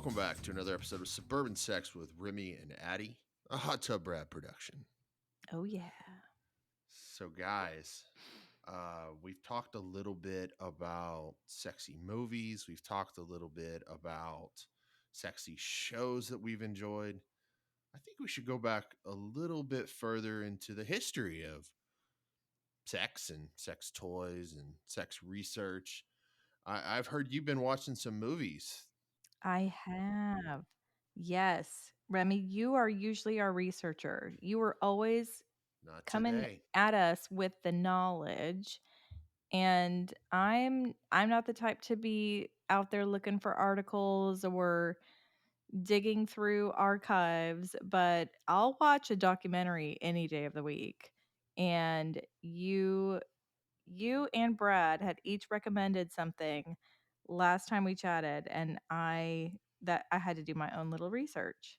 welcome back to another episode of Suburban Sex with Remy and Addy, a Hot Tub Brad production. Oh, yeah. So, guys, we've talked a little bit about sexy movies. We've talked a little bit about sexy shows that we've enjoyed. I think we should go back a little bit further into the history of sex and sex toys and sex research. I've heard you've been watching some movies. I have. Yes. Remy, you are usually our researcher. You are always Not coming today. at us with the knowledge. And I'm not the type to be out there looking for articles or digging through archives, but I'll watch a documentary any day of the week. And you and Brad had each recommended something last time we chatted, and I had to do my own little research.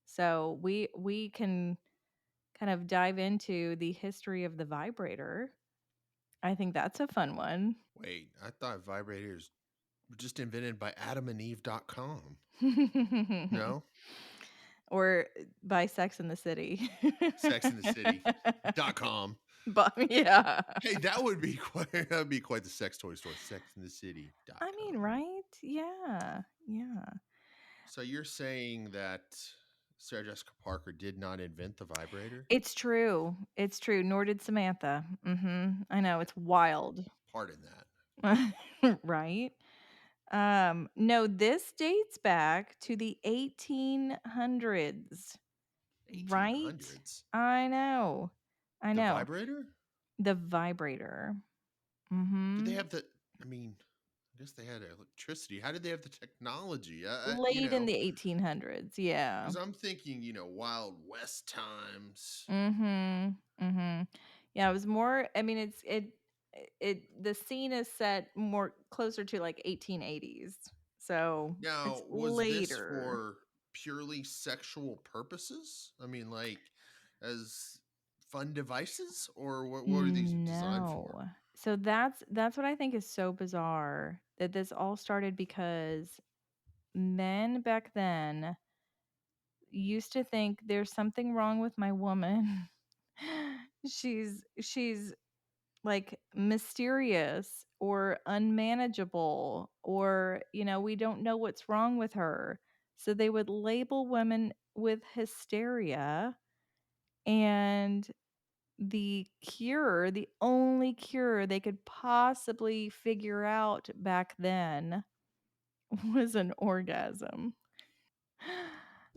So we can kind of dive into the history of the vibrator. I think that's a fun one. Wait, I thought vibrators were just invented by adamandeve.com. No? Or by Sex in the City. Sexinthecity.com. But yeah. Hey, that would be quite the sex toy store. I mean, Sexinthecity.com. right? Yeah. Yeah. So you're saying that Sarah Jessica Parker did not invent the vibrator? It's true. It's true. Nor did Samantha. I know, it's wild. Pardon that. Right? No, this dates back to the 1800s. Right? 1800s. I know. I The know. vibrator? The vibrator. Did they Mhm. have the I mean, I guess they had electricity. How did they have the technology? Late in the 1800s. Yeah. Because I'm thinking, Wild West times. Mhm. Mhm. Yeah, it was more, I mean, the scene is set more closer to like 1880s. So, it's Now, was this later. for purely sexual purposes? I mean, like as fun devices, or what are these designed for? No. So that's what I think is so bizarre, that this all started because men back then used to think there's something wrong with my woman. She's like mysterious or unmanageable, or we don't know what's wrong with her. So they would label women with hysteria, and the only cure they could possibly figure out back then was an orgasm.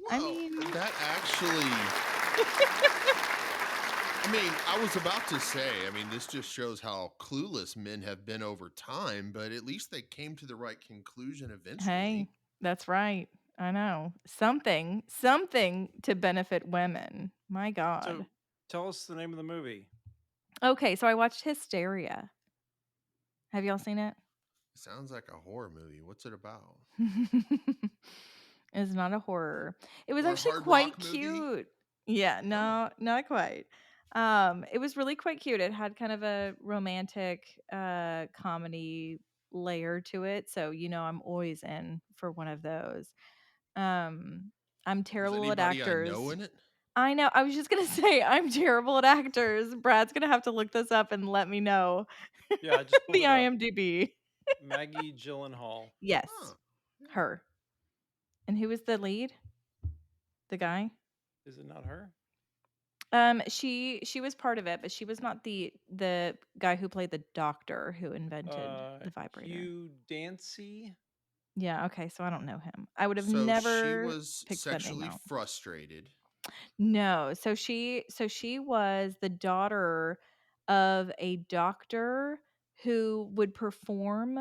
I Well, mean, that actually, I mean, I was about to say, this just shows how clueless men have been over time, but at least they came to the right conclusion hey, eventually. that's right. I know. Something to benefit women. My God. So tell us the name of the movie. Okay, so I watched Hysteria. Have y'all seen it? Sounds like a horror movie. What's it about? It's not a horror. It was Or a actually hard quite rock movie? cute. Yeah, Oh, no, not quite. It was really quite cute. It had kind of a romantic comedy layer to it. So, I'm always in for one of those. Um, I'm was terrible at anybody I know actors. in it? I know. I was just gonna say I'm terrible at actors. Brad's gonna have to look this up and let me know. Yeah, I just pulled The it up. IMDb. Maggie Gyllenhaal. Yes, Oh, yeah. her. And who was the lead? The guy? Is it not her? She was part of it, but she was not the guy who played the doctor who invented the vibrator. Hugh Dancy. Yeah, okay, so I don't know him. I would have So she never was picked that name sexually out. frustrated. No, so she was the daughter of a doctor who would perform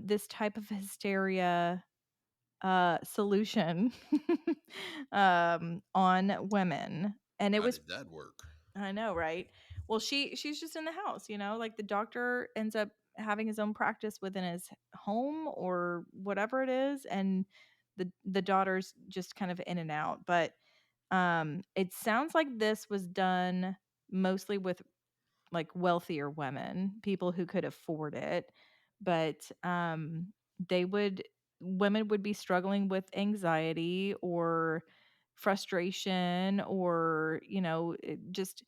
this type of hysteria solution on women, and it How was, did that work? I know, right? Well, she's just in the house, like the doctor ends up having his own practice within his home or whatever it is, and the daughter's just kind of in and out. But it sounds like this was done mostly with like wealthier women, people who could afford it. But they would women would be struggling with anxiety or frustration or, just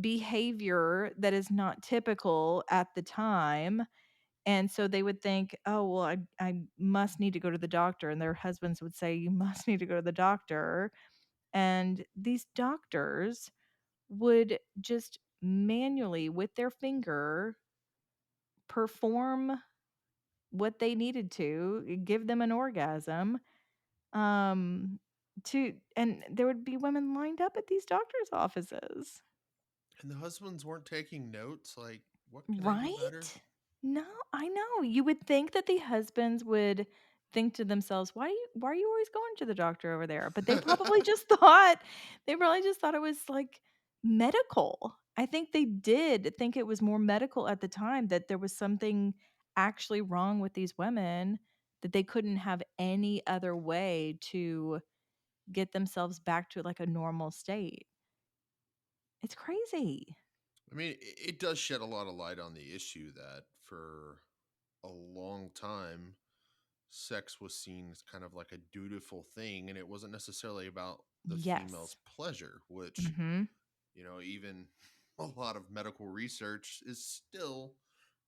behavior that is not typical at the time. And so they would think, "Oh, well, I must need to go to the doctor." And their husbands would say, "You must need to go to the doctor." And these doctors would just manually, with their finger, perform what they needed to, give them an orgasm. Um, and there would be women lined up at these doctors' offices. And the husbands weren't taking notes, like, "What can I do better?" Right? No, I know. You would think that the husbands would think to themselves, why are you always going to the doctor over there?" But they probably just thought it was like medical. I think they did think it was more medical at the time, that there was something actually wrong with these women, that they couldn't have any other way to get themselves back to like a normal state. It's crazy. I mean, it does shed a lot of light on the issue that for a long time, sex was seen as kind of like a dutiful thing, and it wasn't necessarily about the Yes. female's pleasure, which, Mhm. even a lot of medical research is still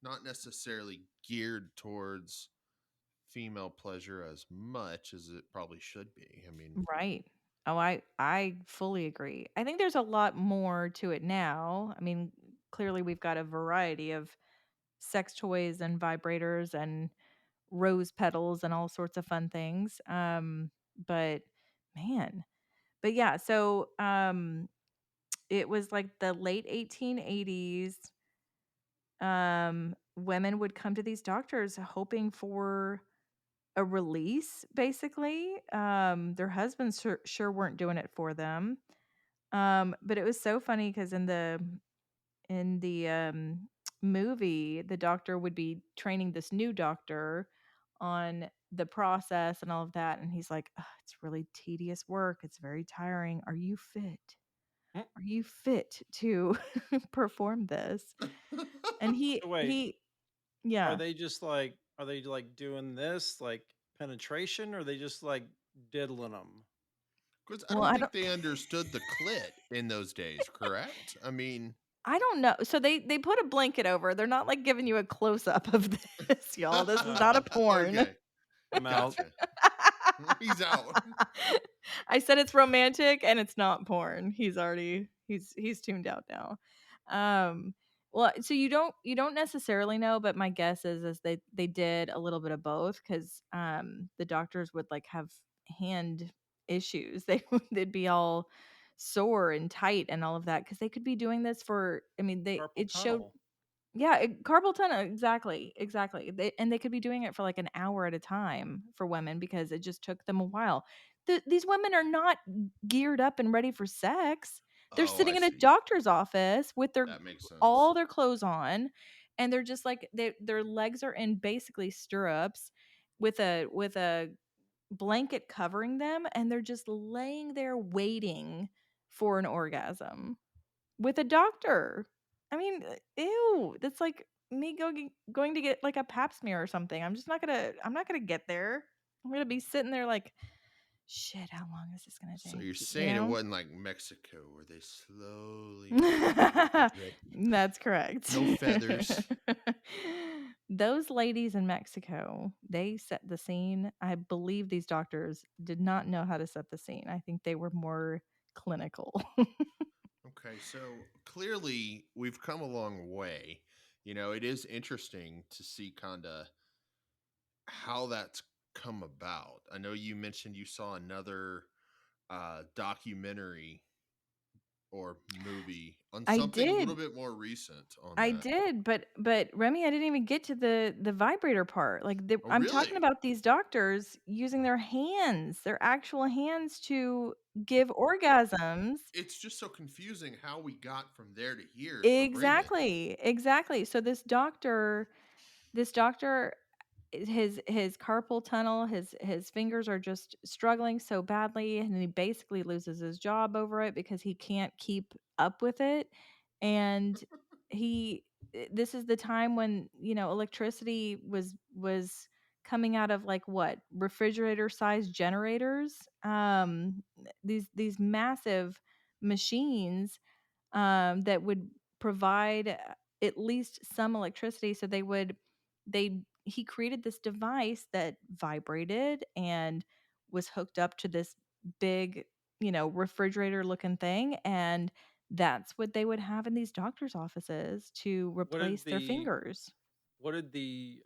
not necessarily geared towards female pleasure as much as it probably should be. I mean, Right. Oh, I fully agree. I think there's a lot more to it now. I mean, clearly we've got a variety of sex toys and vibrators and rose petals and all sorts of fun things. But man, but yeah, so it was like the late 1880s. Women would come to these doctors hoping for a release, basically. Their husbands sure weren't doing it for them. But it was so funny because in the movie, the doctor would be training this new doctor on the process and all of that, and he's like, "Ugh, it's really tedious work. It's very tiring. Are you fit? Mm. Are you fit to perform this?" And So wait, yeah. are they like doing this like penetration, or are they just like diddling them? because I Well, don't think they understood the clit in those days, correct? I mean, I don't know. So they put a blanket over. They're not like giving you a close up of this, y'all. This is not a porn. okay, I'm out. gotcha. He's out. I said it's romantic and it's not porn. He's tuned out now. Um well, so you don't necessarily know, but my guess is they did a little bit of both, cuz the doctors would like have hand issues. They'd be all sore and tight and all of that, cuz they could be doing this for, I mean, Carpal it showed, tunnel. yeah, carpal tunnel, exactly, exactly. They could be doing it for like an hour at a time for women because it just took them a while. These women are not geared up and ready for sex. They're Oh, I sitting in a see. doctor's office with their That makes sense. all their clothes on, and they're just like their legs are in basically stirrups with a blanket covering them, and they're just laying there waiting for an orgasm with a doctor. I mean, ew, that's like me going to get like a pap smear or something. I'm not gonna get there. I'm gonna be sitting there like, shit, how long is this gonna So take? you're You saying it know? wasn't like Mexico where they slowly perform with the drip. That's correct. No feathers. Those ladies in Mexico, they set the scene. I believe these doctors did not know how to set the scene. I think they were more clinical. Okay, so clearly we've come a long way. It is interesting to see kind of how that's come about. I know you mentioned you saw another documentary or movie on I something a little did. bit more recent on I that. did, but Remy, I didn't even get to the vibrator part. Like Oh, I'm talking really? about these doctors using their hands, their actual hands to give orgasms. It's just so confusing how we got from there to here for women. Exactly. Exactly. So this doctor, his carpal tunnel, his fingers are just struggling so badly, and he basically loses his job over it because he can't keep up with it. And he this is the time when, electricity was coming out of like what, refrigerator sized generators, these massive machines, that would provide at least some electricity. So they he created this device that vibrated and was hooked up to this big, refrigerator looking thing, and that's what they would have in these doctors' offices to What did replace their fingers. the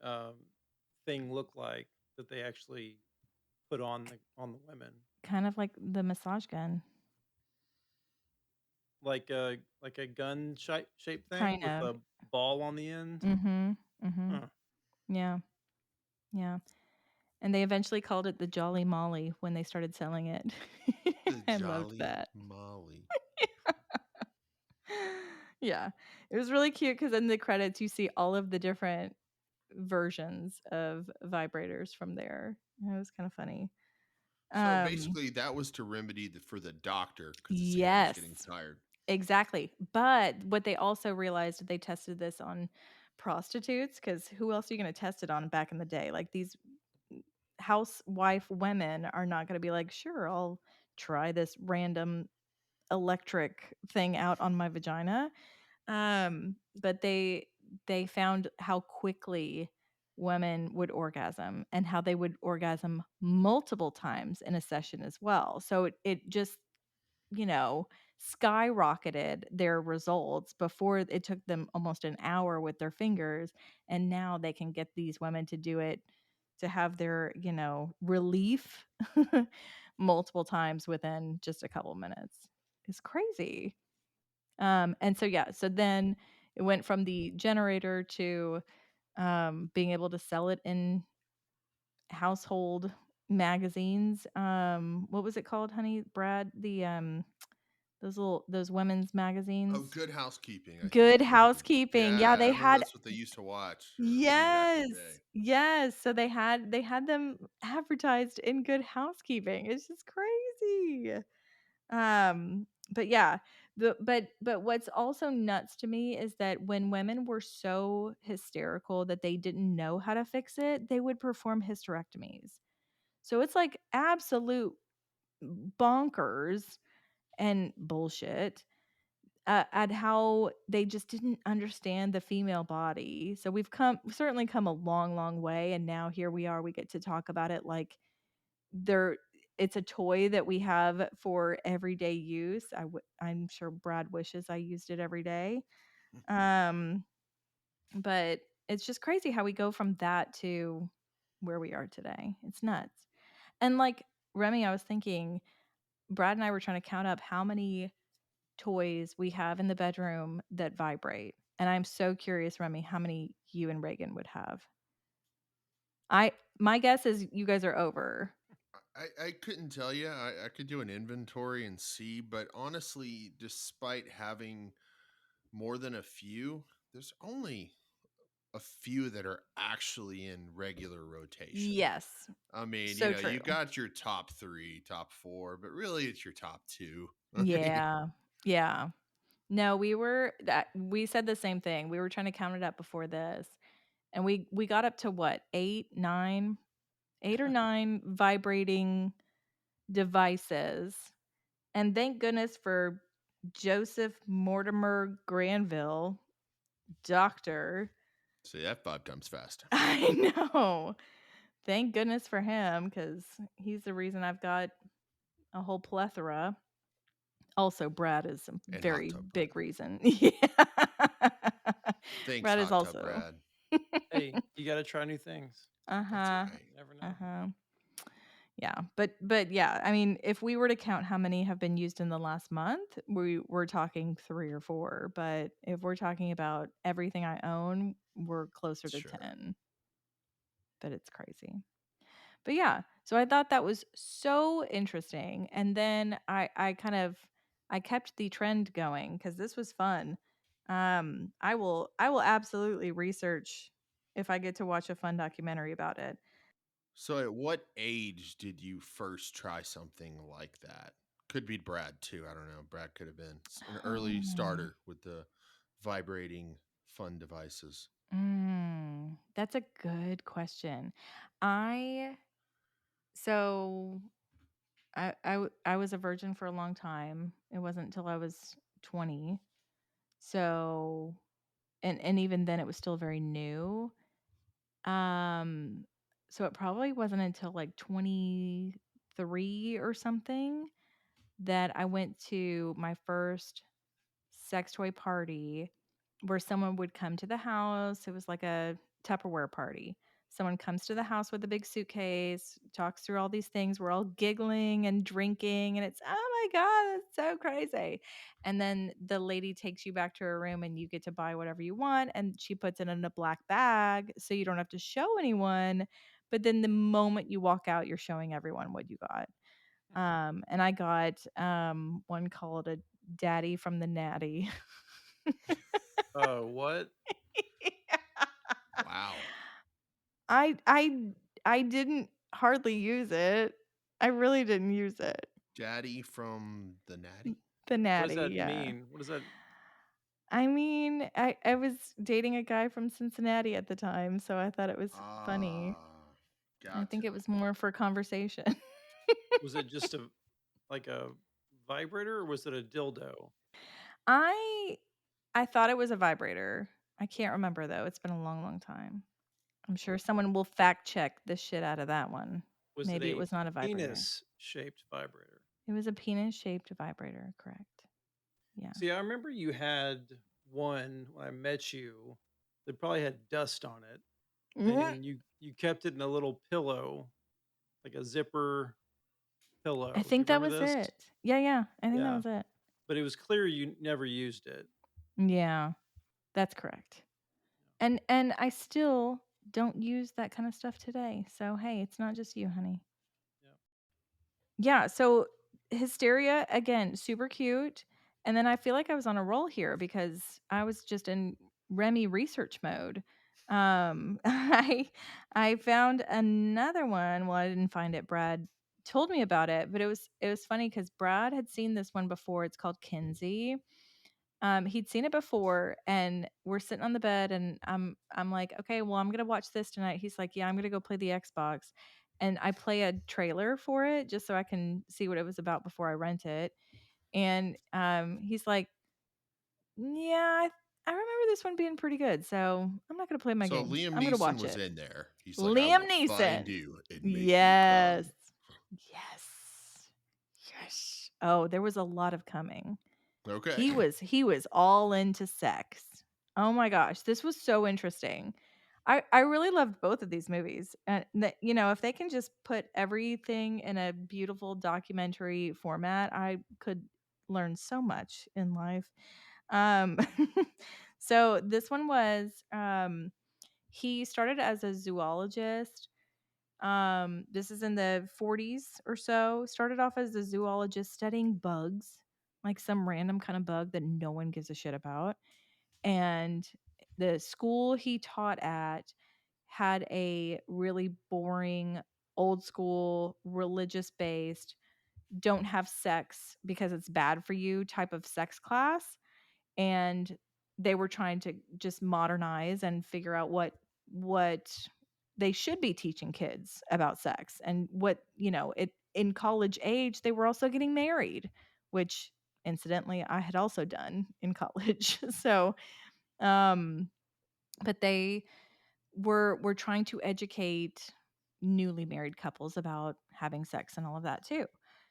thing look like that they actually put on the women? Kind of like the massage gun. Like a gun shaped thing Kind with of. a ball on the end? Mhm. Mhm. Huh. Yeah. Yeah. And they eventually called it the Jolly Molly when they started selling it. The I loved Jolly that. Molly. Yeah. It was really cute because in the credits you see all of the different versions of vibrators from there. It was kind of funny. So Um, basically, that was to remedy for the doctor because his hand was getting yes, tired. exactly. But what they also realized, they tested this on prostitutes, because who else are you going to test it on back in the day? Like these housewife women are not going to be like, sure, I'll try this random electric thing out on my vagina. But they found how quickly women would orgasm and how they would orgasm multiple times in a session as well. So it just, you know, skyrocketed their results. Before, it took them almost an hour with their fingers, and now they can get these women to do it, to have their, relief multiple times within just a couple minutes. It's crazy. And so yeah, so then it went from the generator to being able to sell it in household magazines. What was it called, honey? Brad, the those women's Oh, magazines. Good Housekeeping, I think Good you're thinking. Housekeeping. Yeah, Yeah, I they remember had, that's what they used to watch or read back in yes. the day. Yes, so they had them advertised in Good Housekeeping. It's just crazy. But yeah, but what's also nuts to me is that when women were so hysterical that they didn't know how to fix it, they would perform hysterectomies. So it's like absolute bonkers and bullshit, at how they just didn't understand the female body. So certainly come a long, long way, and now here we are. We get to talk about it like there it's a toy that we have for everyday use. I'm sure Brad wishes I used it every day. Um, but it's just crazy how we go from that to where we are today. It's nuts. And like Remy, I was thinking, Brad and I were trying to count up how many toys we have in the bedroom that vibrate. And I'm so curious, Remy, how many you and Reagan would have. My guess is you guys are over. I couldn't tell you. I could do an inventory and see, but honestly, despite having more than a few, there's only a few that are actually in regular rotation. Yes. I mean, So true. you got your top three, top four, but really it's your top two. I mean, Yeah. Yeah. No, we said the same thing. We were trying to count it up before this. And we got up to what? 8, 9, 8 or 9 vibrating devices. And thank goodness for Joseph Mortimer Granville, doctor. see that 5 times fast. I know. Thank goodness for him, cuz he's the reason I've got a whole plethora. Also, Brad is a And Hot very Tub Brad. big reason. Yeah. Thanks, Brad is Hot Tub also. Brad. Hey, you gotta try new things. That's Uh-huh. right. You never know. Uh-huh. Yeah. But yeah, I mean, if we were to count how many have been used in the last month, we're talking 3 or 4, but if we're talking about everything I own, we're closer to Sure. 10. But it's crazy. But yeah, so I thought that was so interesting. And then I kept the trend going cuz this was fun. I will absolutely research if I get to watch a fun documentary about it. So, at what age did you first try something like that? Could be Brad too. I don't know. Brad could have been an early Oh. starter with the vibrating fun devices. That's a good question. I so I was a virgin for a long time. It wasn't until I was 20. So and even then it was still very new. Um so it probably wasn't until like 23 or something that I went to my first sex toy party where someone would come to the house. It was like a Tupperware party. Someone comes to the house with a big suitcase, talks through all these things. We're all giggling and drinking, and it's, oh my God, that's so crazy. And then the lady takes you back to her room, and you get to buy whatever you want. And she puts it in a black bag so you don't have to show anyone. But then the moment you walk out, you're showing everyone what you got. And I got one called a Daddy from the Natty. What? Wow. I I I didn't hardly use it. I really didn't use it. Daddy from the Natty? The What does Natty, that yeah. mean? What does that? I mean, I was dating a guy from Cincinnati at the time, so I thought it was funny. Ah, I think gotcha. it was more for conversation. Was it just like a vibrator, or was it a dildo? I I thought it was a vibrator. I can't remember though. It's been a long, long time. I'm sure someone will fact check the shit out of that one. Was it Maybe it a was not a vibrator. penis-shaped vibrator? It was a penis-shaped vibrator, correct. Yeah. See, I remember you had one when I met you that probably had dust on it, Mm, and you kept it in a little pillow, like a zipper I pillow. Do you think that remember was this? it. Yeah, yeah. I think that Yeah, was it. but it was clear you never used it. Yeah, that's correct. And I still don't use that kind of stuff today. So, hey, it's not just you, honey. Yeah. Yeah, so Hysteria again, super cute. And then I feel like I was on a roll here because I was just in Remy research mode. I found another one. Well, I didn't find it. Brad told me about it, but it was funny because Brad had seen this one before. It's called Kinsey. He'd seen it before, and we're sitting on the bed, and I'm like, okay, well, I'm gonna watch this tonight. He's like, yeah, I'm gonna go play the Xbox, and I play a trailer for it just so I can see what it was about before I rent it. And he's like, yeah, I remember this one being pretty good, so I'm not gonna play my So game. Liam I'm gonna Neeson watch was it. in there. He's like, I Liam will find Neeson. you and make you Yes. come. Yes. Yes. Oh, there was a lot of coming. Okay. He was all into sex. Oh my gosh, this was so interesting. I really loved both of these movies. And if they can just put everything in a beautiful documentary format, I could learn so much in life. Um so this one was he started as a zoologist. This is in the 40s or so. Started off as a zoologist studying bugs, like some random kind of bug that no one gives a shit about. And the school he taught at had a really boring, old school, religious based, don't have sex because it's bad for you type of sex class. And they were trying to just modernize and figure out what they should be teaching kids about sex, and what it in college age they were also getting married, which incidentally I had also done in college. So um but they were trying to educate newly married couples about having sex and all of that too.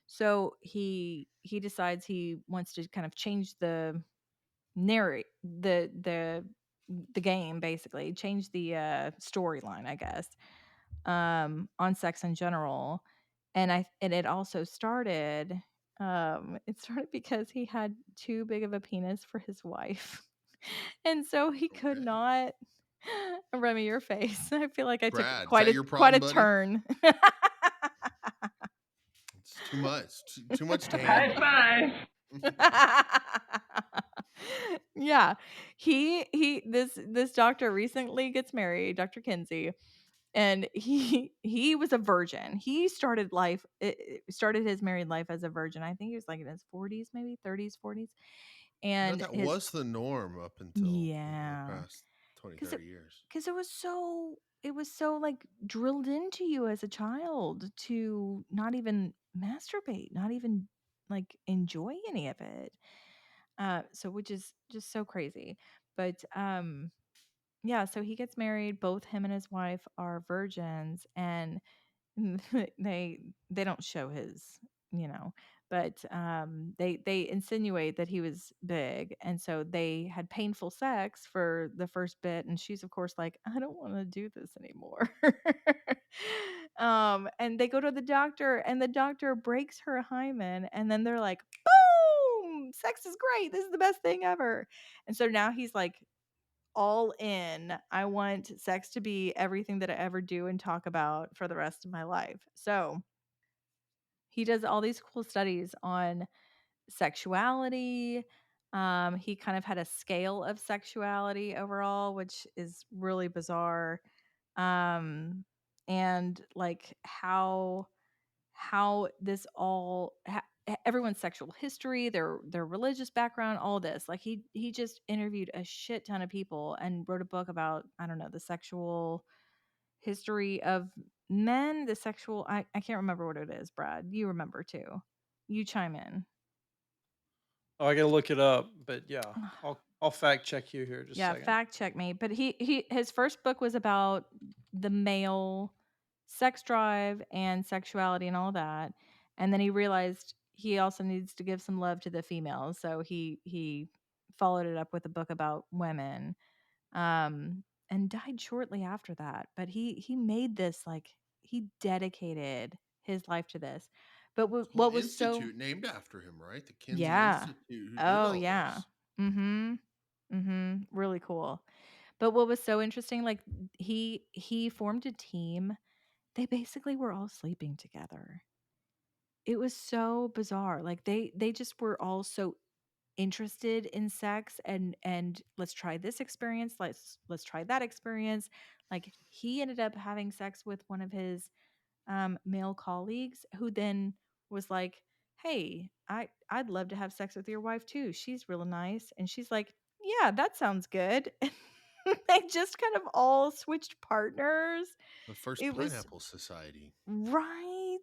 So he decides he wants to kind of change the narrate the game, basically change the storyline, I guess, on sex in general. And it also started it started because he had too big of a penis for his wife. And so he could Okay. not Remy, your face. I feel like I took Brad, is quite that a your quite problem, a buddy? turn. It's too much. Too much to High handle. five. Yeah. This doctor recently gets married, Dr. Kinsey, and he was a virgin. He started his married life as a virgin. I think he was like in his 40s, maybe 30s, 40s. You know, And that his was the norm up until the yeah. past 20, because 30 years. it was so like drilled into you as a child to not even masturbate, not even like enjoy any of it. So which is just so crazy. But yeah, so he gets married. Both him and his wife are virgins, and they they don't show his, you know, but they insinuate that he was big, and so they had painful sex for the first bit, and she's of course like, I don't want to do this anymore. And they go to the doctor, and the doctor breaks her hymen, and then they're like, boom, sex is great, this is the best thing ever. And so now he's like all in. I want sex to be everything that I ever do and talk about for the rest of my life. So he does all these cool studies on sexuality. He kind of had a scale of sexuality overall, which is really bizarre. Um, and like how this all everyone's sexual history, their religious background, all this. Like he just interviewed a shit ton of people and wrote a book about, I don't know, the sexual history of men, the sexual, I can't remember what it is, Brad. You remember too. You chime in. Oh, I gotta look it up, but yeah, I'll fact check you here just a Yeah, second. fact check me. But he his first book was about the male sex drive and sexuality and all that. And then he realized he also needs to give some love to the females. So he followed it up with a book about women. And died shortly after that. But he made this, like, he dedicated his life to this. But There's a whole what was so, institute named after him, right? The Kinsey yeah. Institute, who did Oh all yeah. this. Mhm. Mhm. Really cool. But what was so interesting, like, he formed a team. They basically were all sleeping together. It was so bizarre. Like they just were all so interested in sex, and let's try this experience, let's try that experience. Like he ended up having sex with one of his male colleagues, who then was like, hey, I'd love to have sex with your wife too, she's really nice. And she's like, yeah, that sounds good. They just kind of all switched partners. The first It was Pineapple Society. right.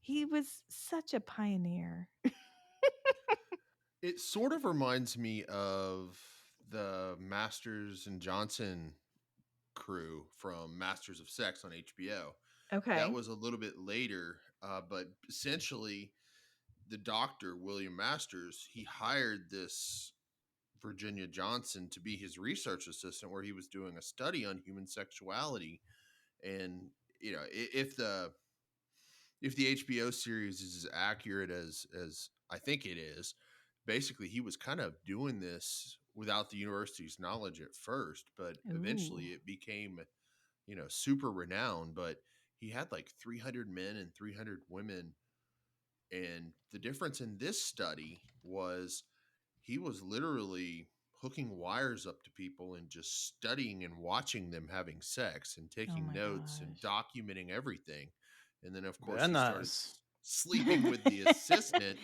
He was such a pioneer. It sort of reminds me of the Masters and Johnson crew from Masters of Sex on HBO. That Okay. was a little bit later, but essentially, the doctor, William Masters, he hired this Virginia Johnson to be his research assistant, where he was doing a study on human sexuality. And, if the HBO series is as accurate as I think it is, basically he was kind of doing this without the university's knowledge at first, but eventually Ooh. it became, super renowned. But he had like 300 men and 300 women, and the difference in this study was he was literally hooking wires up to people and just studying and watching them having sex and Oh taking my notes and gosh. documenting everything. And then, of course, Very he started nice. sleeping with the assistant,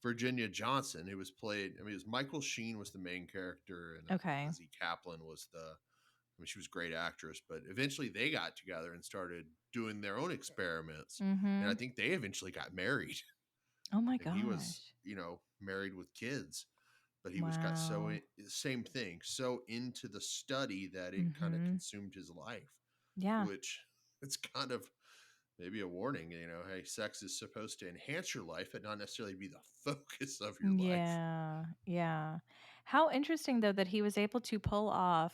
Virginia Johnson, who was played. I mean, it was Michael Sheen was the main character, and Okay. Lizzie Kaplan was the. I mean, she was a great actress, but eventually they got together and started doing their own experiments. And I Mhm. think they eventually got married, Oh my and he was, gosh. married with kids. But he was got Wow. same thing, so into the study that it kind of Mhm. consumed his life, Yeah. which it's kind of maybe a warning. Hey, sex is supposed to enhance your life and not necessarily be the focus of your life. Yeah. Yeah. How interesting though that he was able to pull off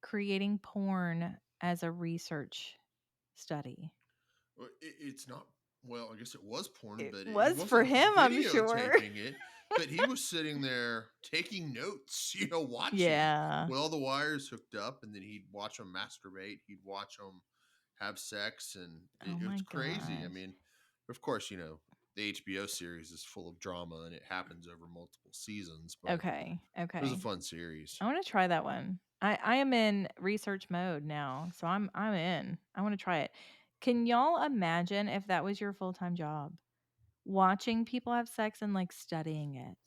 creating porn as a research study. Well, it's not. Well, I guess it was porn, It but he was for wasn't him, I'm sure. videotaping it. But he was sitting there taking notes, watching Yeah. with all the wires hooked up, and then he'd watch them masturbate. He'd watch them have sex, and Oh it was my crazy. I gosh. mean, of course, the HBO series is full of drama, and it happens over multiple seasons. But Okay. it was a Okay. fun series. I want to try that one. I am in research mode now, so I'm in. I want to try it. Can y'all imagine if that was your full-time job? Watching people have sex and like studying it.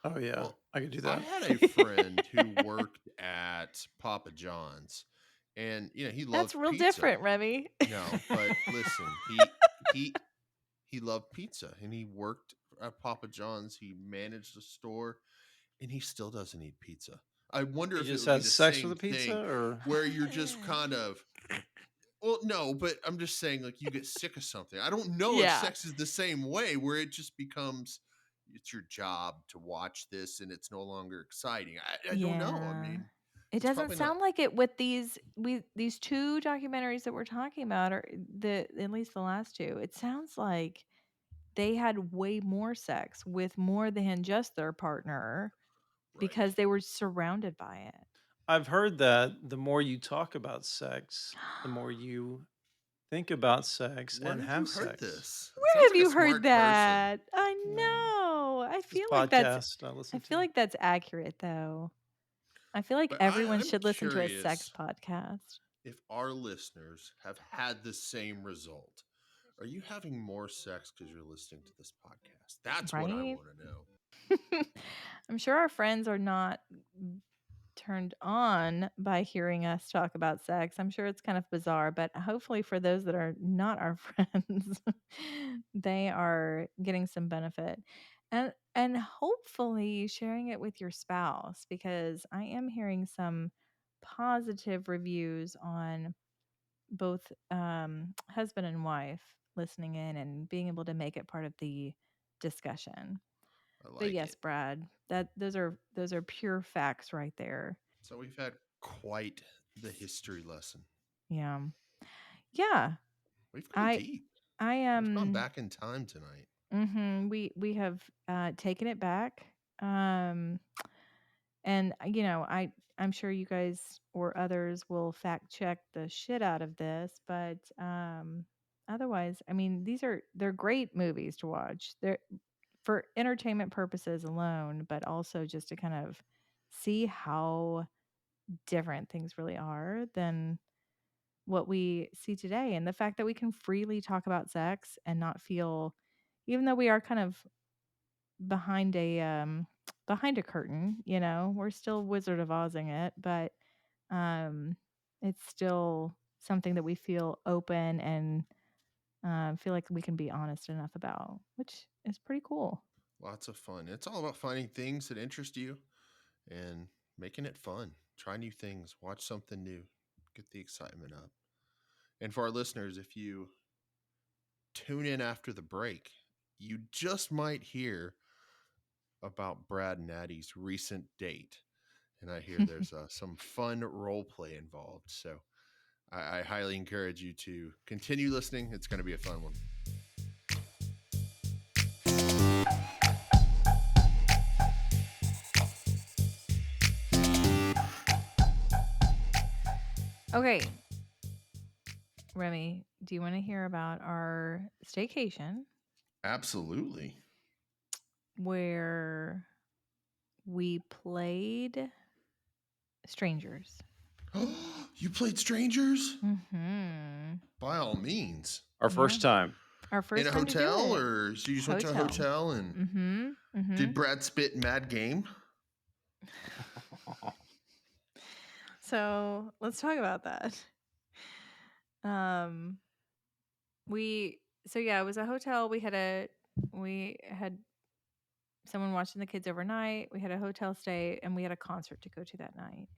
Oh yeah, Well, I could do I that. had a friend who worked at Papa John's, and he That's loved real pizza. different, Remy. No, but listen, he loved pizza, and he worked at Papa John's. He managed a store, and he still doesn't eat pizza. I wonder He if it just would be has the sex with same a pizza, thing or where you're just kind of, well, no, but I'm just saying, like, you get sick of something. I don't know if Yeah. sex is the same way, where it just becomes it's your job to watch this, and it's no longer exciting. I don't know. I Yeah. mean, It it's doesn't probably not sound like it with these two documentaries that we're talking about, or at least the last two. It sounds like they had way more sex with more than just their partner right. because they were surrounded by it. I've heard that the more you talk about sex, the more you think about sex Where and have you have heard sex. this? It Where sounds have like a you heard smart person. that? I Um, know. this podcast I I listen feel to. like that's accurate though. I feel like But everyone I'm should listen to a sex curious podcast. if our listeners have had the same result. Are you having more sex because you're listening to this podcast? That's what I Right? want to know. I'm sure our friends are not turned on by hearing us talk about sex. I'm sure it's kind of bizarre, but hopefully for those that are not our friends, they are getting some benefit. And hopefully sharing it with your spouse, because I am hearing some positive reviews on both husband and wife listening in and being able to make it part of the discussion. I But like yes, it. Brad, that those are pure facts right there. So we've had quite the history lesson. Yeah. Yeah. We've gone I deep. I We've gone am back in time tonight. we have taken it back. Um and I'm sure you guys or others will fact check the shit out of this, but otherwise, I mean, they're great movies to watch. They're for entertainment purposes alone, but also just to kind of see how different things really are than what we see today. And the fact that we can freely talk about sex and not feel, even though we are kind of behind a behind a curtain, we're still Wizard of Ozing it, but um it's still something that we feel open and feel like we can be honest enough about, which is pretty cool. Lots of fun. It's all about finding things that interest you and making it fun. Try new things, watch something new, get the excitement up. And for our listeners, if you tune in after the break, you just might hear about Brad and Addy's recent date. And I hear there's some fun role play involved. So I highly encourage you to continue listening. It's going to be a fun one. Okay, Remy, do you want to hear about our staycation Absolutely. where we played strangers? You played strangers? Mm-hmm. By all means. Our Yeah. first time. Our In first a time to do hotel, it. or so you just went to a hotel and Mm-hmm. Mm-hmm. did Brad spit mad game? So let's talk about that. Um it was a hotel. We had someone watching the kids overnight. We had a hotel stay and we had a concert to go to that night.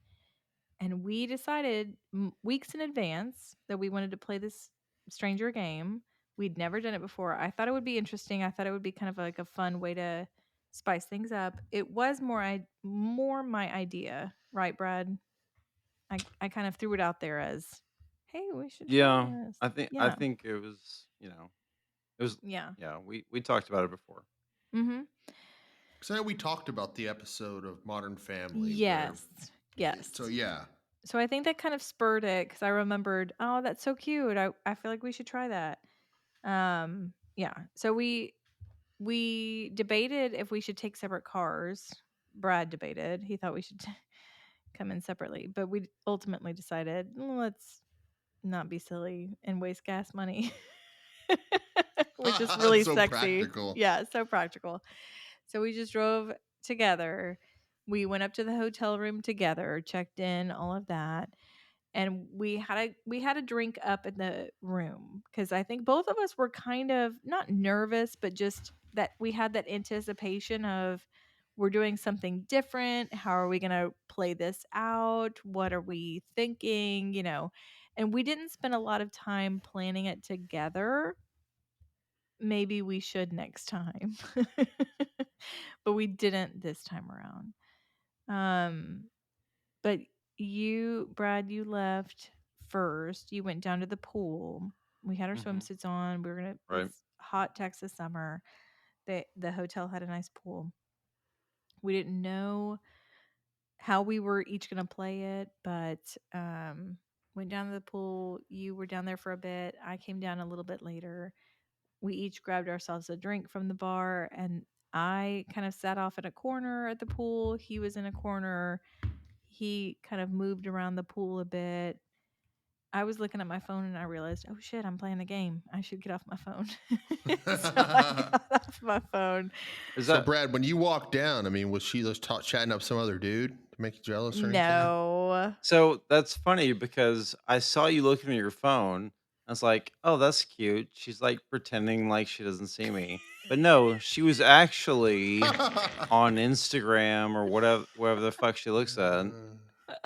And we decided weeks in advance that we wanted to play this stranger game. We'd never done it before. I thought it would be interesting. I thought it would be kind of like a fun way to spice things up. It was more my idea, right, Brad? I kind of threw it out there as, "Hey, we should try Yeah, this." I Yeah. think it was, it was Yeah. yeah, we talked about it before. Mhm. Because I know we talked about the episode of Modern Family where, Yes. Yes. so yeah, So I think that kind of spurred it because I remembered, oh, that's so cute. I feel like we should try that. Yeah. So we debated if we should take separate cars. Brad debated. He thought we should come in separately, but we ultimately decided, let's not be silly and waste gas money. Which is really so sexy. practical. Yeah, so practical. So we just drove together. We went up to the hotel room together, checked in, all of that. And we had a drink up in the room because I think both of us were kind of not nervous, but just that we had that anticipation of we're doing something different. How are we going to play this out? What are we thinking? And we didn't spend a lot of time planning it together. Maybe we should next time. But we didn't this time around. Um, but Brad, you left first. You went down to the pool. We had our Hmm. swimsuits on. We were gonna. Right. It's hot Texas summer. The hotel had a nice pool. We didn't know how we were each gonna play it, but went down to the pool. You were down there for a bit. I came down a little bit later. We each grabbed ourselves a drink from the bar, and I kind of sat off in a corner at the pool. He was in a corner. He kind of moved around the pool a bit. I was looking at my phone and I realized, oh shit, I'm playing a game. I should get off my phone. So I got off my phone. Is So, that Brad, when you walked down, I mean, was she just chatting up some other dude to make you jealous or anything? No. so? That's funny because I saw you looking at your phone. I was like, "Oh, that's cute." She's like pretending like she doesn't see me, but no, she was actually on Instagram or whatever the fuck she looks at. She was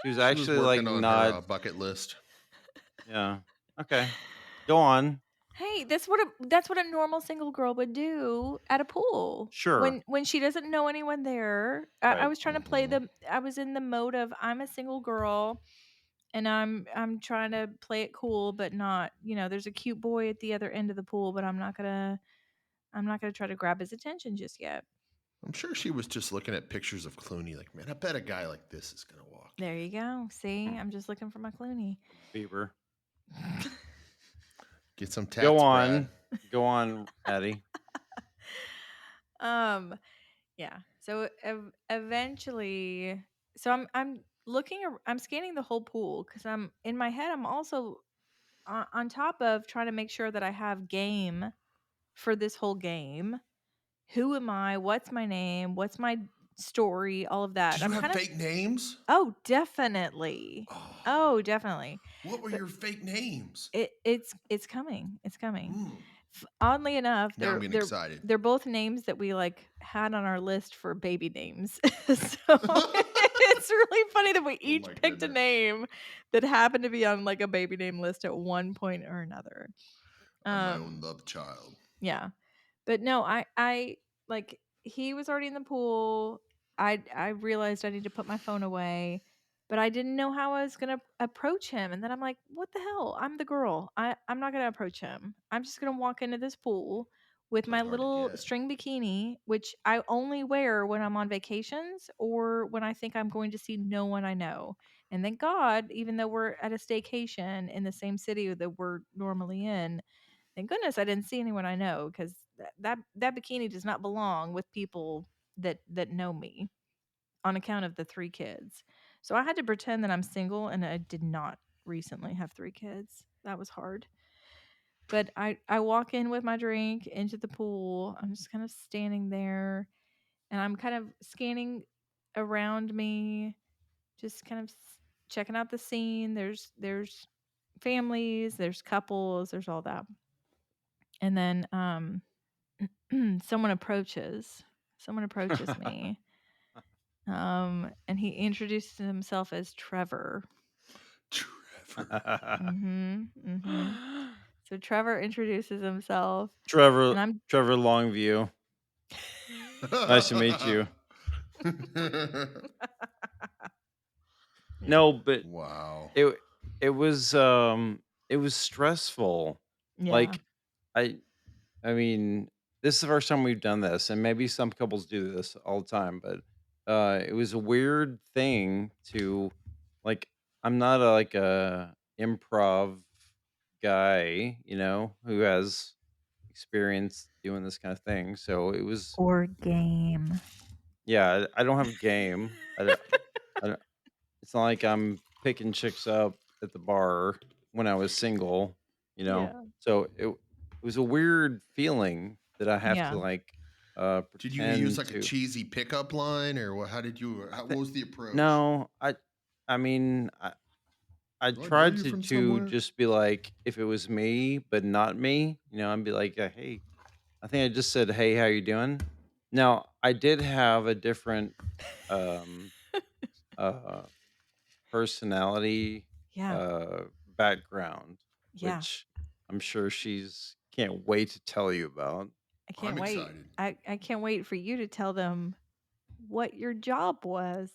She was actually like working on her not. bucket list. Yeah. Okay. Go on. Hey, that's what a normal single girl would do at a pool. Sure. When she doesn't know anyone there. I Right. was trying to play Mhm. I was in the mode of I'm a single girl and I'm trying to play it cool but not, there's a cute boy at the other end of the pool, but I'm not gonna try to grab his attention just yet. I'm sure she was just looking at pictures of Clooney, like, man, I bet a guy like this is gonna walk There in. you go. See, I'm just looking for my Clooney. Bieber. Get some Go tats, Brad. on. Go on, Addie. um, yeah. So eventually, so I'm I'm scanning the whole pool because I'm in my head. I'm also on top of trying to make sure that I have game for this whole game. Who am I? What's my name? What's my story? All of that. Did you I'm have kind of. fake names? Oh, definitely. Oh, Oh, definitely. what were But your fake names? it's coming. It's coming. Mm. Oddly enough, Now I'm they're getting they're excited. they're both names that we like had on our list for baby names. So it's really funny that we Oh each my picked a goodness. name that happened to be on like a baby name list at one point or another. I'm my Um own love child. yeah. But no, I like he was already in the pool. I realized I need to put my phone away, but I didn't know how I was gonna approach him. And then I'm like, what the hell? I'm the girl. I'm not gonna approach him. I'm just gonna walk into this pool with my Playing hard to little get. string bikini, which I only wear when I'm on vacations or when I think I'm going to see no one I know. And thank God, even though we're at a staycation in the same city that we're normally in, thank goodness I didn't see anyone I know because that bikini does not belong with people that know me on account of the 3 kids. So I had to pretend that I'm single, and I did not recently have 3 kids. That was hard. But I walk in with my drink into the pool. I'm just kind of standing there, and I'm kind of scanning around me, just kind of checking out the scene. There's families, there's couples, there's all that. And then someone approaches me, and he introduces himself as Trevor. Trevor. Mm-hmm. So Trevor introduces himself, Trevor and I'm Trevor Longview. Nice to meet you. yeah. No, but Wow. it it was stressful. Yeah. Like I I mean, this is the first time we've done this, and maybe some couples do this all the time, but it was a weird thing to like. I'm not like a improv guy, who has experience doing this kind of thing. So it was, Or game. yeah. I don't have game. I don't, it's not like I'm picking chicks up at the bar when I was single. Yeah. So it was a weird feeling that I have to Yeah. like. Did you use pretend like a to. cheesy pickup line, or what? How did you? I What thi was the approach? No, I mean, I Do I know tried you from to somewhere? just be like, if it was me, but not me, I'd be like, "Hey," I think I just said, "Hey, how you doing?" Now, I did have a different, um, uh, personality, Yeah. background, Yeah. which I'm sure she's can't wait to tell you about. I I'm can't wait. excited. I can't wait for you to tell them what your job was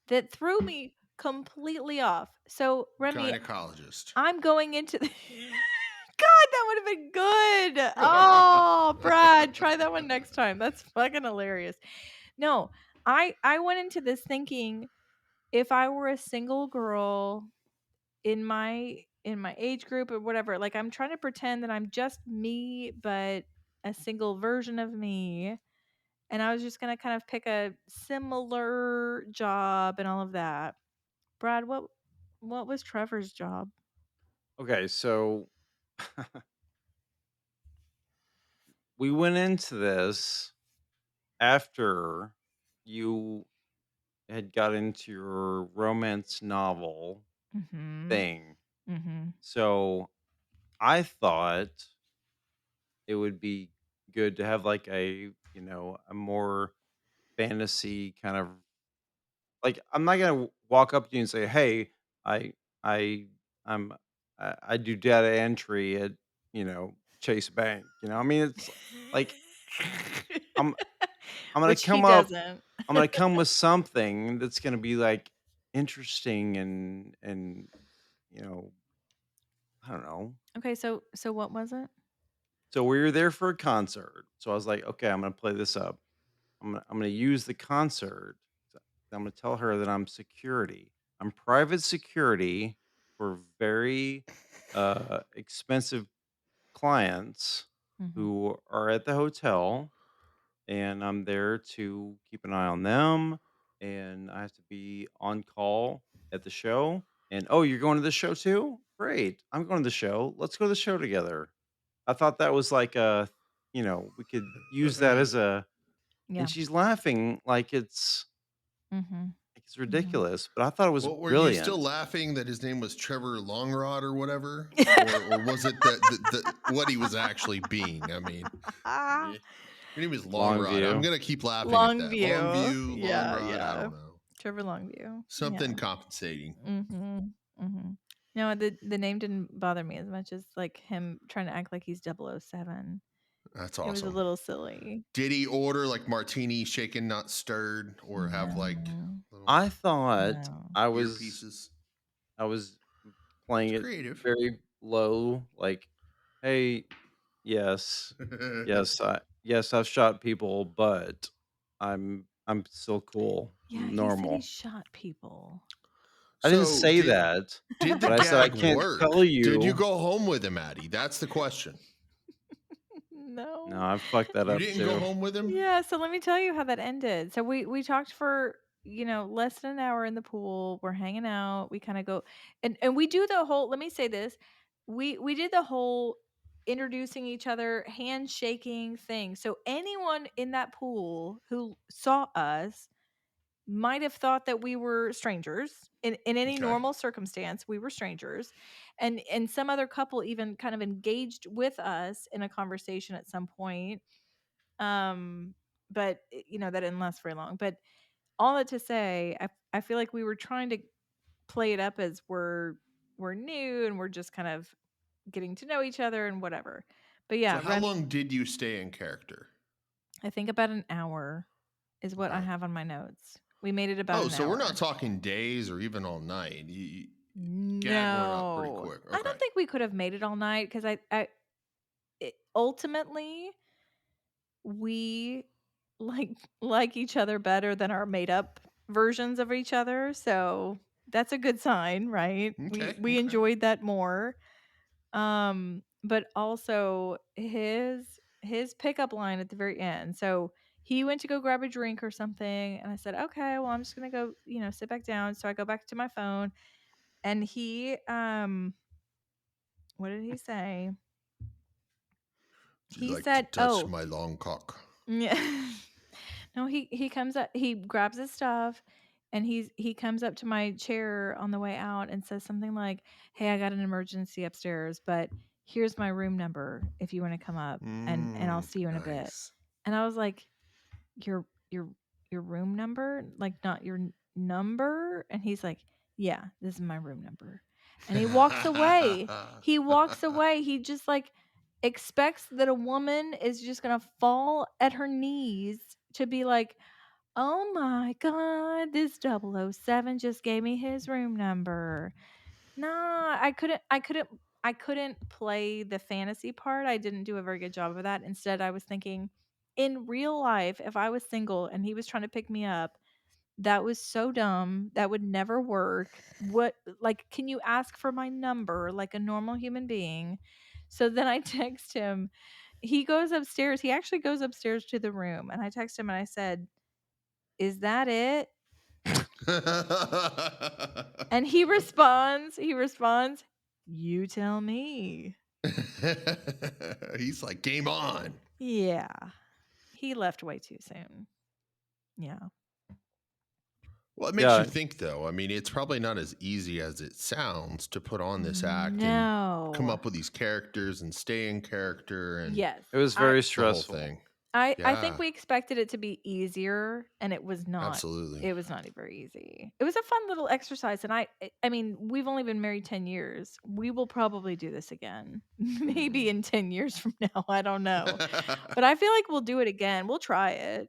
that threw me completely off. So, Remy, Gynecologist. I'm going into the God, that would have been good. Oh, Brad, try that one next time. That's fucking hilarious. No, I went into this thinking if I were a single girl in my age group or whatever, like I'm trying to pretend that I'm just me, but a single version of me. And I was just gonna kind of pick a similar job and all of that. Brad, what was Trevor's job? Okay, so we went into this after you had got into your romance novel Mhm. thing. Mhm. So I thought it would be good to have like a more fantasy kind of like I'm not gonna walk up to you and say, "Hey, I I I'm I do data entry at Chase Bank." I mean, it's like I'm I'm gonna Which he come up. doesn't. I'm gonna come with something that's gonna be like interesting and you know I don't know. Okay, so what was it? So we were there for a concert. So I was like, okay, I'm gonna play this up. I'm gonna use the concert. I'm gonna tell her that I'm security. I'm private security for very expensive clients Mhm. who are at the hotel, and I'm there to keep an eye on them, and I have to be on call at the show. And oh, you're going to the show too? Great. I'm going to the show. Let's go to the show together. I thought that was like we could use that as a and Yeah. she's laughing Mhm. like it's Mhm. ridiculous, but I thought it was Well, were you still brilliant. laughing that his name was Trevor Longrod or whatever, or was it that what he was actually being? I mean, your name is Long Longrod. I'm view. gonna keep laughing at that. Longview. Longview, Yeah, Longrod. I yeah. don't know. Trevor Longview. Something Yeah. compensating. Mhm. Mhm. No, the name didn't bother me as much as like him trying to act like he's 007. That's It was a awesome. little silly. Did he order like martini shaken, not stirred, or have like No. little I thought No. earpieces? I was playing It's it creative. very low, like, "Hey, yes, yes, I've shot people, but I'm still cool, Yeah, he said he normal." shot people. I didn't So say that, did the but I said, "I gag can't work? tell Did you you." go home with him, Addie? That's the question. No, No. I fucked that You up didn't go too. home with him? Yeah, so let me tell you how that ended. So we talked for, less than an hour in the pool. We're hanging out. We kind of go and we do the whole, let me say this. We did the whole introducing each other, handshaking thing. So anyone in that pool who saw us might have thought that we were strangers. In any Okay. normal circumstance, we were strangers. And some other couple even kind of engaged with us in a conversation at some point, but that didn't last very long. But all that to say, I feel like we were trying to play it up as we're new and we're just kind of getting to know each other and whatever. But So yeah, how Remy, long did you stay in character? I think about an hour is what I Okay. have on my notes. We made it about Oh, an so we're not hour. talking days or even all night. Gag went up pretty No, quick. I Okay. don't think we could have made it all night because ultimately we like like each other better than our made up versions of each other. So that's a good sign, right? We Okay. we Okay. enjoyed that more. But also his pickup line at the very end. So he went to go grab a drink or something, and I said, "Okay, well, I'm just gonna go, sit back down." So I go back to my phone, and what did he say? Do you He like to said, touch "Oh, my long cock? Yeah. No, he comes up, he grabs his stuff, and he comes up to my chair on the way out and says something like, "Hey, I got an emergency upstairs, but here's my room number if you want to come up, and I'll see you in a bit." Nice. And I was like, "Your your your room number? Like not your number?" And he's like, "Yeah, this is my room number." And he walks away. He walks away. He just like expects that a woman is just going to fall at her knees to be like, "Oh my god, this 007 just gave me his room number." Nah, I couldn't play the fantasy part. I didn't do a very good job of that. Instead, I was thinking, in real life, if I was single and he was trying to pick me up, that was so dumb. That would never work. What, like, can you ask for my number like a normal human being? So then I text him. He goes upstairs. He actually goes upstairs to the room, and I text him and I said, "Is that it?" And he responds, "You tell me." He's like, game on. Yeah. He left way too soon. Yeah. Well, it makes you Yeah, think, though. I mean, it's probably not as easy as it sounds to put on this act and come No. up with these characters and stay in character and Yes. it was I very the whole stressful. thing. I think Yeah, we expected it to be easier, and it was not. absolutely. It was not very easy. It was a fun little exercise, and I mean, we've only been married 10 years. We will probably do this again. Maybe Mhm. in 10 years from now, I don't know. But I feel like we'll do it again. We'll try it.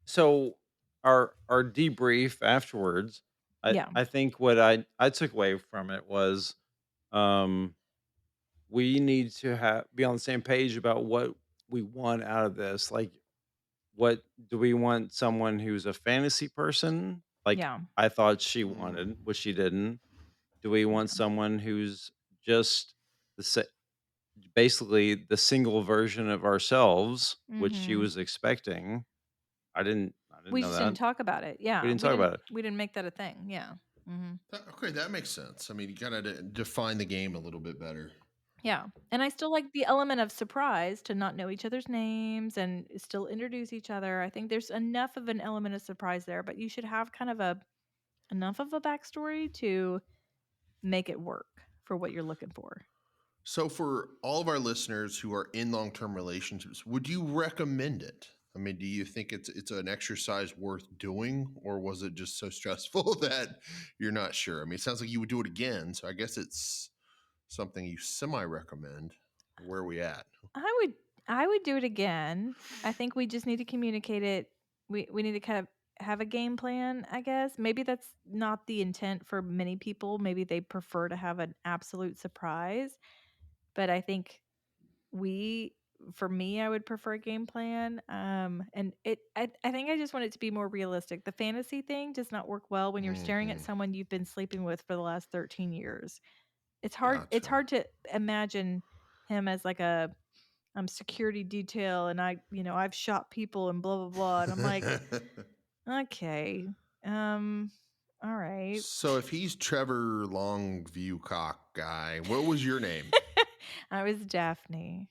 So our debrief afterwards, Yeah. I think what I took away from it was, um, we need to be on the same page about what we want out of this. Like, what do we want? Someone who's a fantasy person, like Yeah. I thought she Mm. wanted, which she didn't. Do we want Yeah. someone who's just basically the single version of ourselves, which she Mhm. was expecting? I didn't We know just that. didn't talk about it. We Yeah. didn't We talk didn't about it. we didn't make that a thing. Yeah. Mhm. Okay, that makes sense. I mean, you gotta define the game a little bit better. Yeah. And I still like the element of surprise to not know each other's names and still introduce each other. I think there's enough of an element of surprise there, but you should have kind of a enough of a backstory to make it work for what you're looking for. So, for all of our listeners who are in long-term relationships, would you recommend it? I mean, do you think it's an exercise worth doing, or was it just so stressful that you're not sure? I mean, it sounds like you would do it again, so I guess it's something you semi recommend. Where are we at? I would I would do it again. I think we just need to communicate it. We need to kind of have a game plan, I guess. Maybe that's not the intent for many people. Maybe they prefer to have an absolute surprise, but I think we for me, I would prefer a game plan. And I think I just want it to be more realistic. The fantasy thing does not work well when you're staring at Hmm. someone you've been sleeping with for the last 13 years. It's Gotcha. hard to imagine him as like a security detail, and I've shot people and blah blah blah, and I'm like, okay, um all right. So, if he's Trevor Longview Cock guy, what was your name? I was Daphne.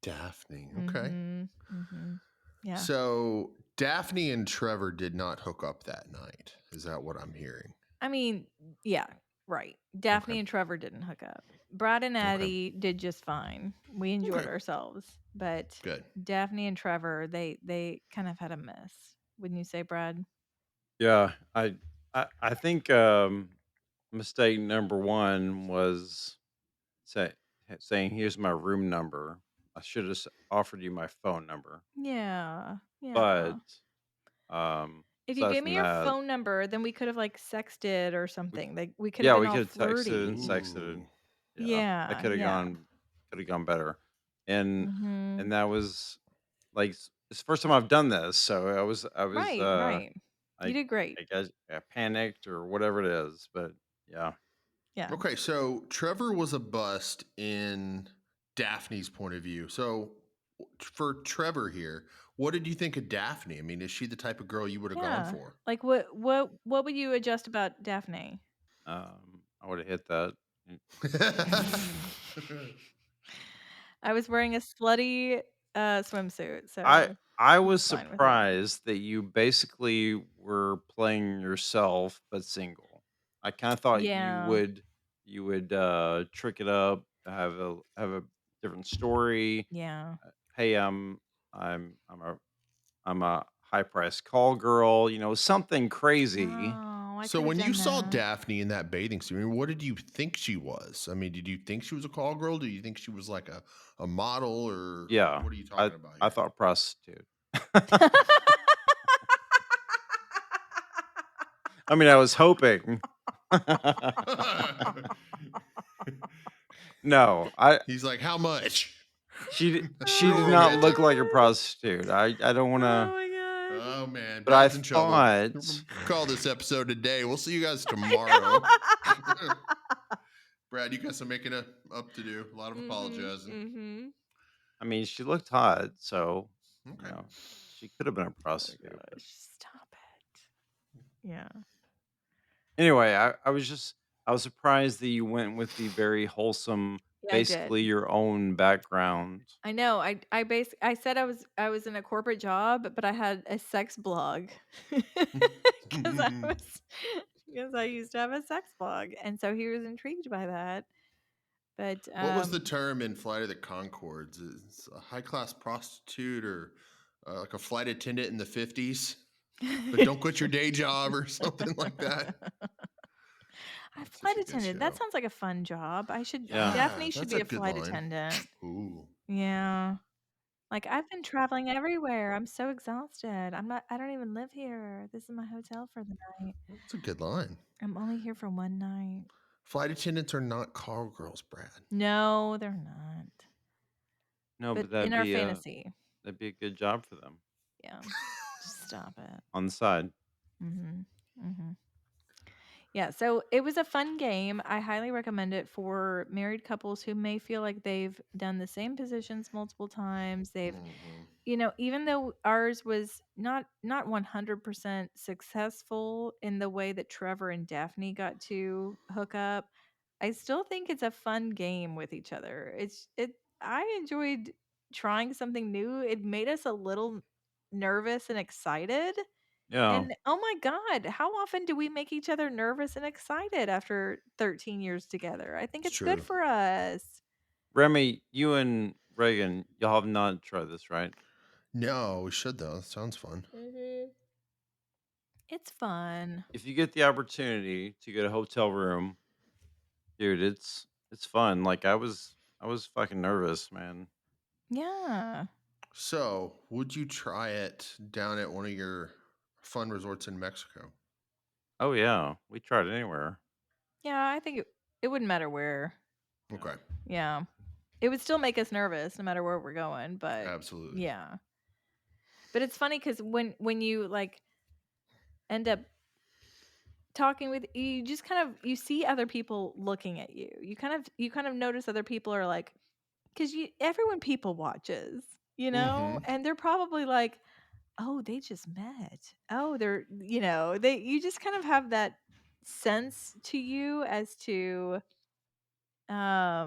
Daphne. Okay. Mhm. Mhm. Yeah. So Daphne and Trevor did not hook up that night. Is that what I'm hearing? I mean, yeah, right. Okay. Daphne and Trevor didn't hook up. Brad and Okay. Addy did just fine. We enjoyed Okay. ourselves, but Good. Daphne and Trevor, they kind of had a mess. Wouldn't you say, Brad? Yeah, I think mistake number one was say, saying, "Here's my room number." I should have offered you my phone number. Yeah. But Yeah. If you aside gave from me your that, phone number, then we could have like sexted or we, something. Like we could have yeah, been we all could have texted and flirty. sexted. Ooh. Yeah, that Yeah. Yeah. could have gone better. And Mhm. that was like it's the first time I've done this, so Right, right. You I did great. I guess I panicked or whatever it is, but yeah. Yeah. Okay. So Trevor was a bust in Daphne's point of view. So for Trevor here, what did you think of Daphne? I mean, is she the type of girl you would have gone Yeah. for? Like what would you adjust about Daphne? I would have hit that. I was wearing a slutty swimsuit, I so I I was was fine with it. surprised that you basically were playing yourself, but single. I kinda thought Yeah. you would, trick it up, have a different story. Yeah. "Hey, I'm I'm a high-priced call girl," something crazy. Oh, I So could have when you done saw that. Daphne in that bathing suit, I mean, what did you think she was? I mean, did you think she was a call girl? Do you think she was like a model, or Yeah, what are you I talking about I here? thought prostitute. I mean, I was hoping. No, I He's like, "How much?" she Real did Oh not my look romantic. like a god. prostitute. I don't wanna Oh my god. Oh man, but I Brad's in trouble. thought Call this episode today. We'll see you guys tomorrow. Brad, you got some making up to do. A lot of Mhm. apologizing. Mhm. I mean, she looked hot, so, you Okay. know, she could have been a Oh my prostitute, but gosh. Stop it. Yeah. anyway, I was surprised that you went with the very wholesome, Yeah, I did. basically your own background. I know. I said I was in a corporate job, but I had a sex blog because I was because I used to have a sex blog, and so he was intrigued by that. But What was the term in Flight of the Concords? Is a high class prostitute or like a flight attendant in the 50s? But don't quit your day job or something like that. I That's flight such a good attendant. That show. sounds like a fun job. I should Yeah. Yeah, Daphne should that's be a a good flight line. attendant. Ooh, Yeah. Like I've been traveling everywhere. I'm so exhausted. I don't even live here. This is my hotel for the night. that's a good line. I'm only here for one night. Flight attendants are not call girls, Brad. No, they're not. No, But but in our fantasy. that'd be a good job for them Yeah. Just stop it. on the side. Mhm. Mhm. Yeah, so it was a fun game. I highly recommend it for married couples who may feel like they've done the same positions multiple times. They've, Mhm. even though ours was not 100% successful in the way that Trevor and Daphne got to hook up, I still think it's a fun game with each other. I enjoyed trying something new. It made us a little nervous and excited, Yeah. and oh my god, how often do we make each other nervous and excited after 13 years together? I think It's it's good true. for us. Remy, you and Reagan, y'all have not tried this, right? No, we should though. That sounds fun. Mhm. It's fun. If you get the opportunity to get a hotel room, dude, it's fun. Like I was fucking nervous, man. Yeah. So, would you try it down at one of your fun resorts in Mexico? Oh yeah, we tried it anywhere. Yeah, I think it wouldn't matter where. Yeah. Okay, Yeah. It would still make us nervous no matter where we're going, but absolutely. yeah. But it's funny cuz when you like end up talking with you, just kind of you see other people looking at you. You kind of notice other people are like, because you everyone people watches, Mm-hmm. and they're probably like, oh, they just met. Oh, they're, they you just kind of have that sense to you as to, I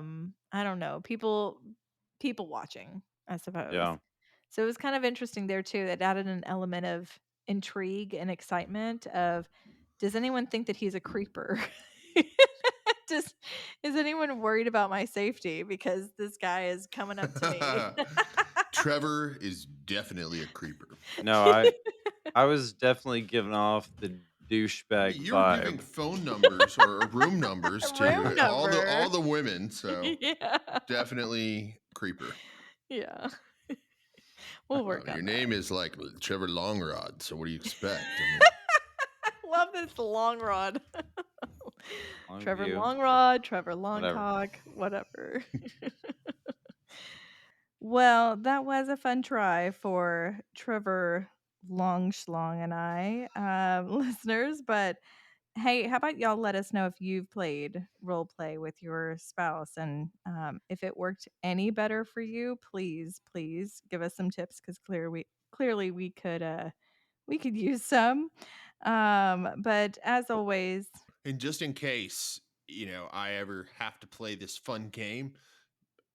don't know, people watching, I suppose. Yeah. So it was kind of interesting there too. That added an element of intrigue and excitement of, does anyone think that he's a creeper? Does Is anyone worried about my safety because this guy is coming up to me? Trevor is definitely a creeper. No, I was definitely giving off the douchebag You were giving vibe. phone numbers or room numbers Room to number. all the women, so Yeah. definitely creeper. Yeah. We'll work Your on name that. is like Trevor Longrod, so what do you expect? I mean, I love this long rod. Long Trevor view, Longrod, Trever whatever. Longcock, whatever. Well, that was a fun try for Trevor Longschlong and I, listeners. But hey, how about y'all let us know if you've played role play with your spouse, and if it worked any better for you? Please give us some tips, because clearly we could use some. But as always, and just in case, I ever have to play this fun game,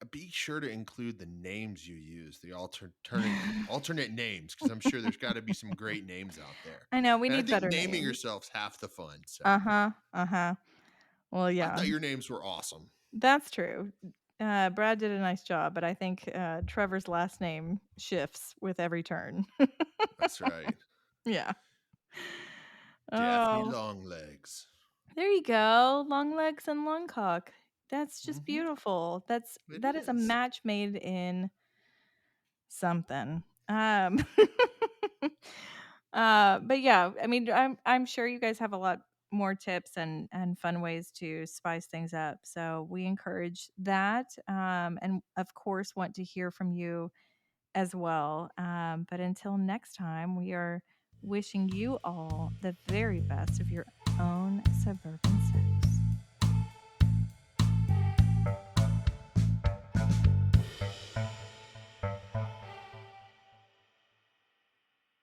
be sure to include the names you use, the alternate names, because I'm sure there's got to be some great names out there. I know we And I need think better naming names. yourself's half the fun. So Uh-huh. Uh-huh. Well, I yeah. thought your names were awesome. That's true. Brad did a nice job, but I think Trevor's last name shifts with every turn. That's right. Yeah. Daphne Oh, Longlegs. there you go. Long legs and long cock. That's just Hmm. beautiful. It That is a is. match made in something. But yeah, I mean, I'm sure you guys have a lot more tips and fun ways to spice things up. So we encourage that, and of course, want to hear from you as well. But until next time, we are wishing you all the very best of your own suburban sex.